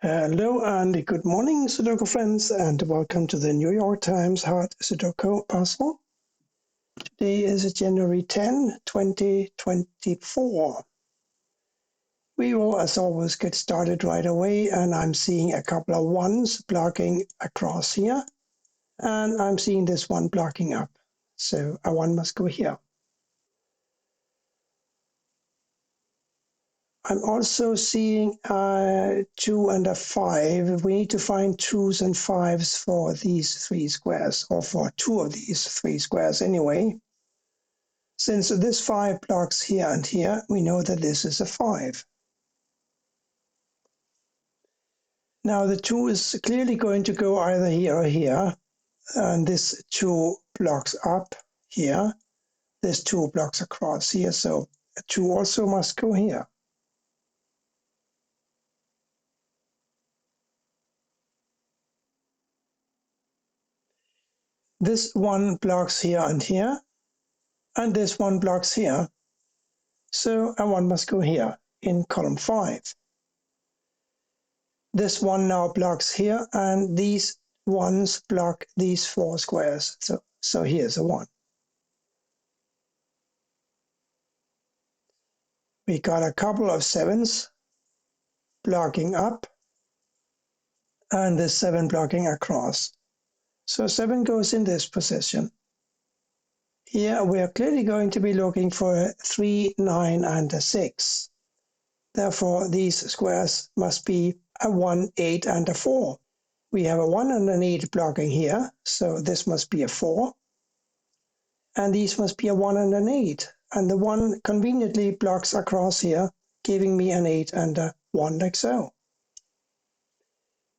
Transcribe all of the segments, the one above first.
Hello and good morning, Sudoku friends, and welcome to the New York Times Hard Sudoku Puzzle. Today is January 10, 2024. We will, as always, get started right away, and I'm seeing a couple of ones blocking across here, and I'm seeing this one blocking up, so a one must go here. I'm also seeing a 2 and a 5. We need to find 2s and 5s for these three squares, or for two of these three squares anyway. Since this 5 blocks here and here, we know that this is a 5. Now the 2 is clearly going to go either here or here, and this 2 blocks up here. This 2 blocks across here, so a 2 also must go here. This one blocks here and here, and this one blocks here. So a 1 must go here in column 5. This one now blocks here, and these ones block these 4 squares. So here's a 1. We got a couple of 7s blocking up, and this 7 blocking across. So 7 goes in this position. Here we are clearly going to be looking for a 3, 9, and a 6. Therefore, these squares must be a 1, 8, and a 4. We have a 1 and an 8 blocking here, so this must be a 4. And these must be a 1 and an 8. And the 1 conveniently blocks across here, giving me an 8 and a 1 like so.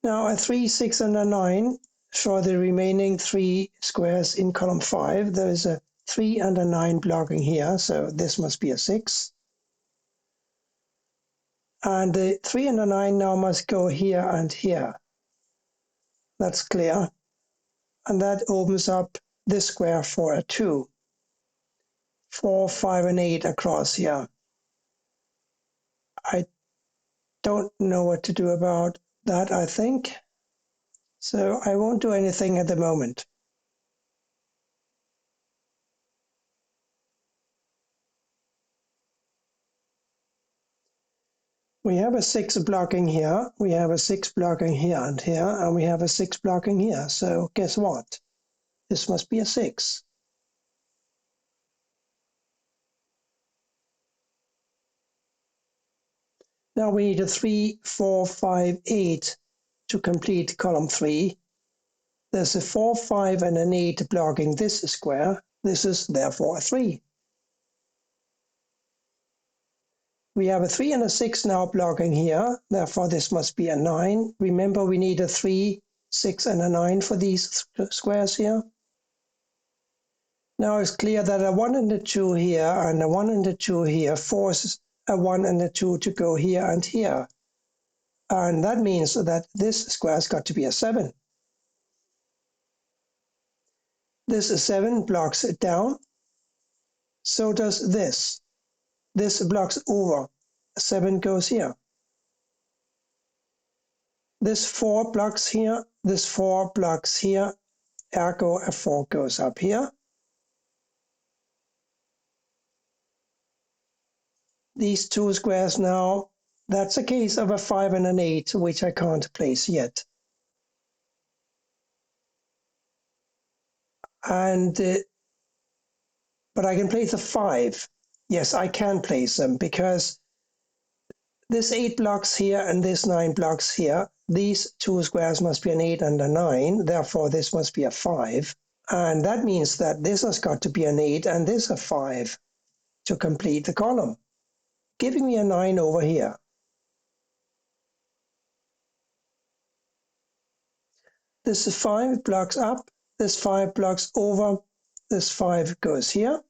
Now a 3, 6, and a 9 for the remaining 3 squares in column 5. There is a 3 and a 9 blocking here, so this must be a 6. And the 3 and a 9 now must go here and here. That's clear. And that opens up this square for a 2. 4, 5, and 8 across here. I don't know what to do about that, I think. So I won't do anything at the moment. We have a 6 blocking here, we have a 6 blocking here, and we have a 6 blocking here. So guess what? This must be a 6. Now we need a 3, 4, 5, 8 to complete column 3. There's a 4, 5, and an 8 blocking this square. This is therefore a 3. We have a 3 and a 6 now blocking here, therefore this must be a 9. Remember, we need a 3, 6, and a 9 for these squares here. Now it's clear that a 1 and a 2 here and a 1 and a 2 here forces a 1 and a 2 to go here and here. And that means that this square's got to be a 7. This 7 blocks it down. So does this. This blocks over. 7 goes here. This 4 blocks here. This 4 blocks here. Ergo, a 4 goes up here. These 2 squares now, that's a case of a 5 and an 8, which I can't place yet. But I can place a 5. Yes, I can place them because this 8 blocks here and this 9 blocks here. These 2 squares must be an 8 and a 9. Therefore, this must be a 5. And that means that this has got to be an 8 and this a 5 to complete the column, giving me a 9 over here. This is 5 blocks up. This 5 blocks over. This 5 goes here.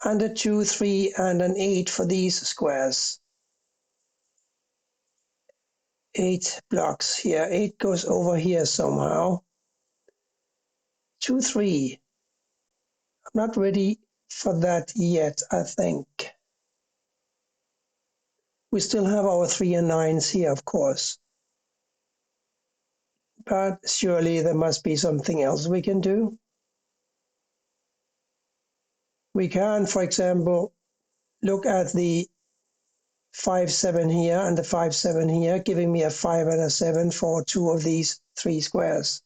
And a 2, 3, and an 8 for these squares. 8 blocks here. 8 goes over here somehow. 2, 3. I'm not ready for that yet, I think. We still have our 3 and 9s here, of course. But surely there must be something else we can do. We can, for example, look at the 5, 7 here and the 5, 7 here, giving me a 5 and a 7 for 2 of these 3 squares.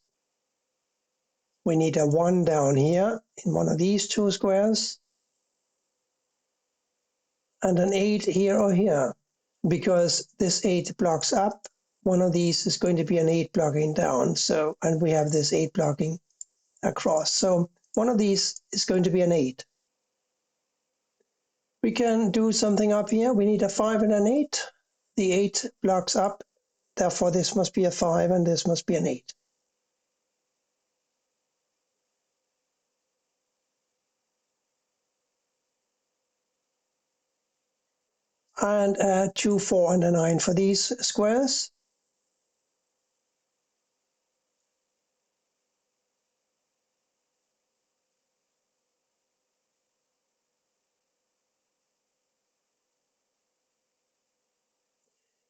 We need a 1 down here in one of these 2 squares, and an 8 here or here. Because this 8 blocks up, one of these is going to be an 8 blocking down. So, and we have this 8 blocking across. So one of these is going to be an 8. We can do something up here. We need a 5 and an 8. The 8 blocks up. Therefore, this must be a 5 and this must be an 8. And 2, 4, and a 9 for these squares.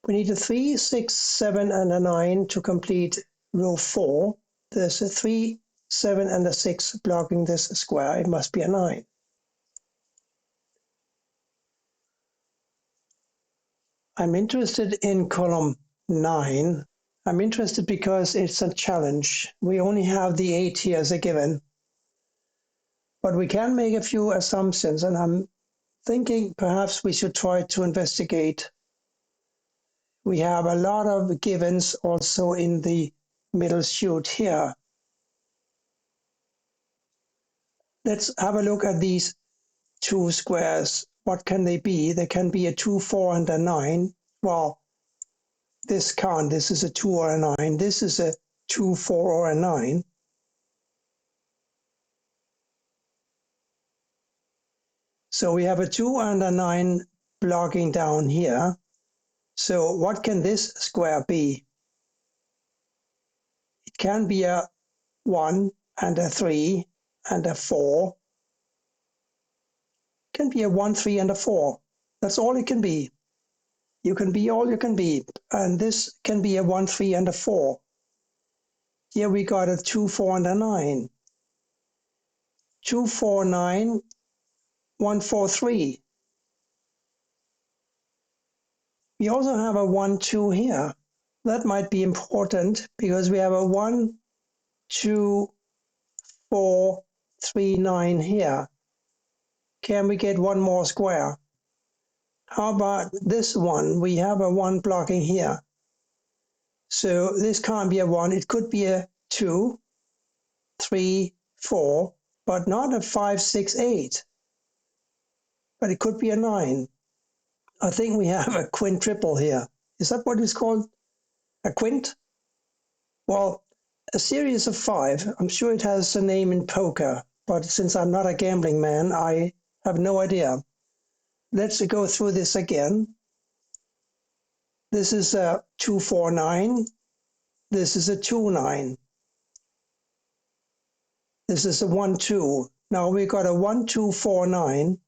We need a 3, 6, 7, and a 9 to complete row 4. There's a 3, 7, and a 6 blocking this square. It must be a 9. I'm interested in column 9. I'm interested because it's a challenge. We only have the 8 here as a given. But we can make a few assumptions, and I'm thinking perhaps we should try to investigate. We have a lot of givens also in the middle shoot here. Let's have a look at these 2 squares. What can they be? They can be a 2, 4, and a 9. Well, this can't. This is a 2 or a 9. This is a 2, 4, or a 9. So we have a 2 and a 9 blocking down here. So what can this square be? It can be a 1 and a 3 and a 4. It can be a 1, 3, and a 4. That's all it can be. You can be all you can be. And this can be a 1, 3, and a 4. Here we got a 2, 4, and a 9. 2, 4, 9, 1, 4, 3. We also have a 1, 2 here. That might be important because we have a 1, 2, 4, 3, 9 here. Can we get one more square? How about this one? We have a 1 blocking here. So this can't be a 1. It could be a 2, 3, 4, but not a 5, 6, 8. But it could be a 9. I think we have a quintuple here. Is that what it's called? A quint? Well, a series of 5. I'm sure it has a name in poker, but since I'm not a gambling man, I have no idea. Let's go through this again. This is a 2, 4, 9. This is a 2, 9. This is a 1, 2. Now we got a 1, 2, 4, 9.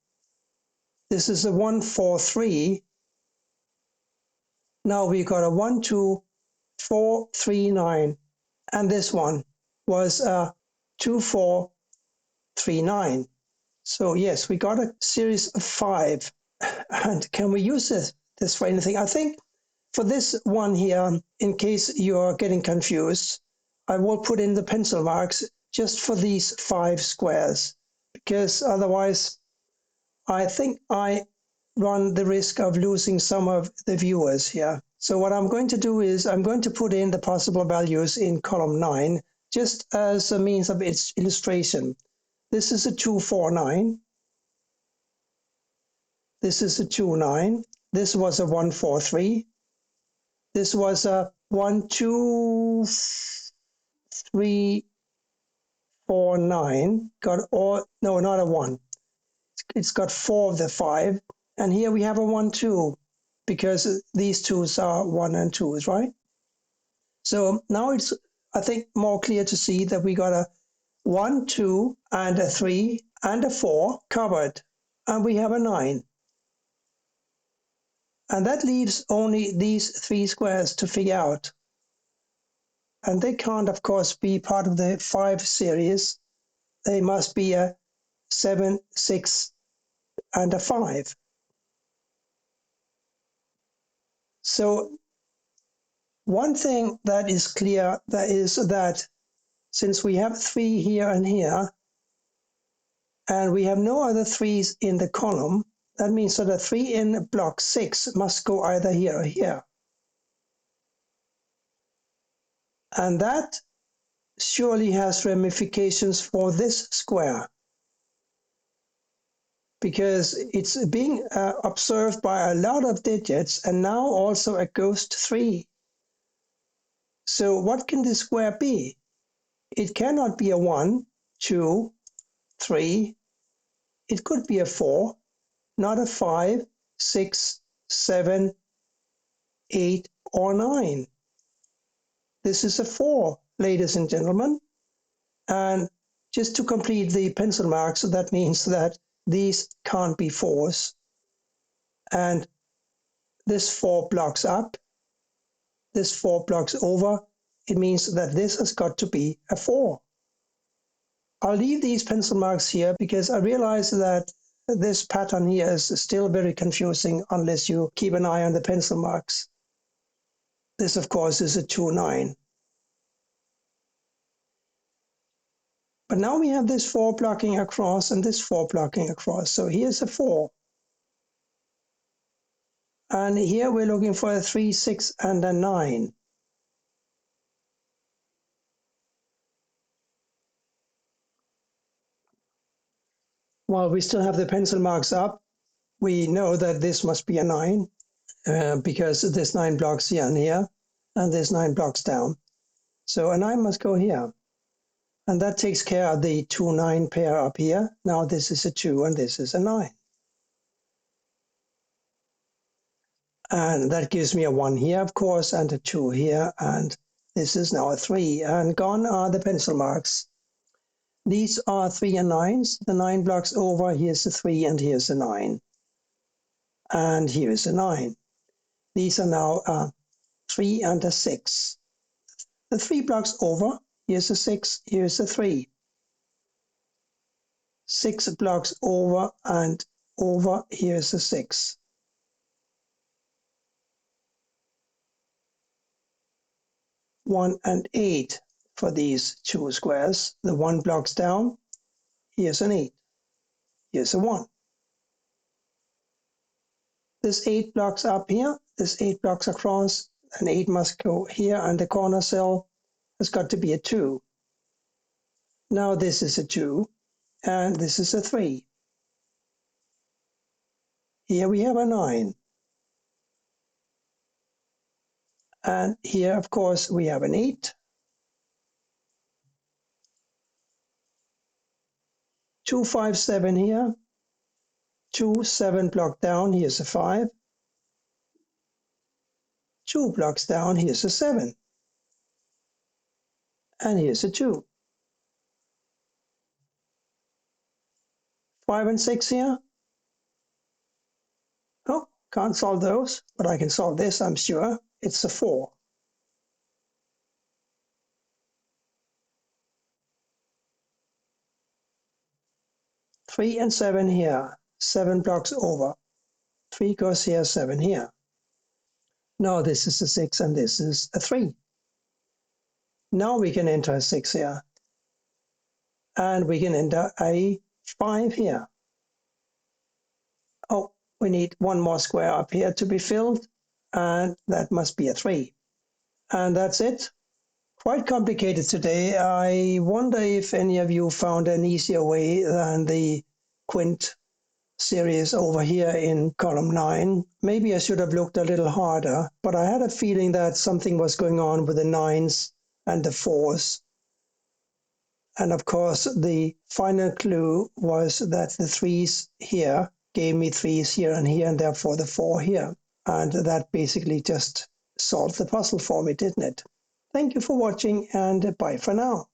This is a 1, 4, 3. Now we got a 1, 2, 4, 3, 9. And this one was a 2, 4, 3, 9. So yes, we got a series of 5. And can we use this for anything? I think for this one here, in case you're getting confused, I will put in the pencil marks just for these 5 squares, because otherwise I think I run the risk of losing some of the viewers here. So what I'm going to do is I'm going to put in the possible values in column 9, just as a means of its illustration. This is a 2, 4, 9. This is a 2, 9. This was a 1, 4, 3. This was a 1, 2, 3, 4, 9. Got all, no, not a 1. It's got 4 of the 5. And here we have a 1, 2, because these 2s are 1 and 2s, right? So now it's, I think, more clear to see that we got a 1, 2, and a 3, and a 4 covered. And we have a 9. And that leaves only these 3 squares to figure out. And they can't, of course, be part of the 5 series. They must be a 7, 6, and a 5. So one thing that is clear that is that since we have 3 here and here, and we have no other 3s in the column, that means that a 3 in block 6 must go either here or here. And that surely has ramifications for this square, because it's being observed by a lot of digits and now also a ghost 3. So what can this square be? It cannot be a 1, 2, 3. It could be a 4, not a 5, 6, 7, 8, or 9. This is a 4, ladies and gentlemen. And just to complete the pencil marks, that means that these can't be 4s. And this 4 blocks up, this 4 blocks over. It means that this has got to be a 4. I'll leave these pencil marks here because I realize that this pattern here is still very confusing unless you keep an eye on the pencil marks. This, of course, is a 2, 9. But now we have this 4 blocking across and this 4 blocking across. So here's a 4. And here we're looking for a 3, 6, and a 9. While we still have the pencil marks up, we know that this must be a 9 because this 9 blocks here and here, and this 9 blocks down. So a 9 must go here. And that takes care of the 2, 9 pair up here. Now this is a 2 and this is a 9. And that gives me a 1 here, of course, and a 2 here, and this is now a 3. And gone are the pencil marks. These are 3 and 9s. The 9 blocks over, here's a 3 and here's a 9. And here is a 9. These are now a 3 and a 6. The 3 blocks over, here's a 6, here's a 3. 6 blocks over and over, here's a 6. 1 and 8 for these 2 squares. The 1 blocks down, here's an 8, here's a 1. This 8 blocks up here, this 8 blocks across, an 8 must go here, and the corner cell has got to be a 2. Now this is a 2, and this is a 3. Here we have a 9. And here, of course, we have an 8. 2, 5, 7 here. 2, 7 block down, here's a 5. 2 blocks down, here's a 7. And here's a 2. 5 and 6 here. Oh, can't solve those, but I can solve this, I'm sure. It's a 4. 3 and 7 here. 7 blocks over. 3 goes here, 7 here. Now this is a 6 and this is a 3. Now we can enter a 6 here. And we can enter a 5 here. Oh, we need one more square up here to be filled, and that must be a 3. And that's it. Quite complicated today. I wonder if any of you found an easier way than the quint series over here in column 9. Maybe I should have looked a little harder, but I had a feeling that something was going on with the 9s and the 4s. And of course, the final clue was that the 3s here gave me 3s here, and therefore the 4 here. And that basically just solved the puzzle for me, didn't it? Thank you for watching, and bye for now.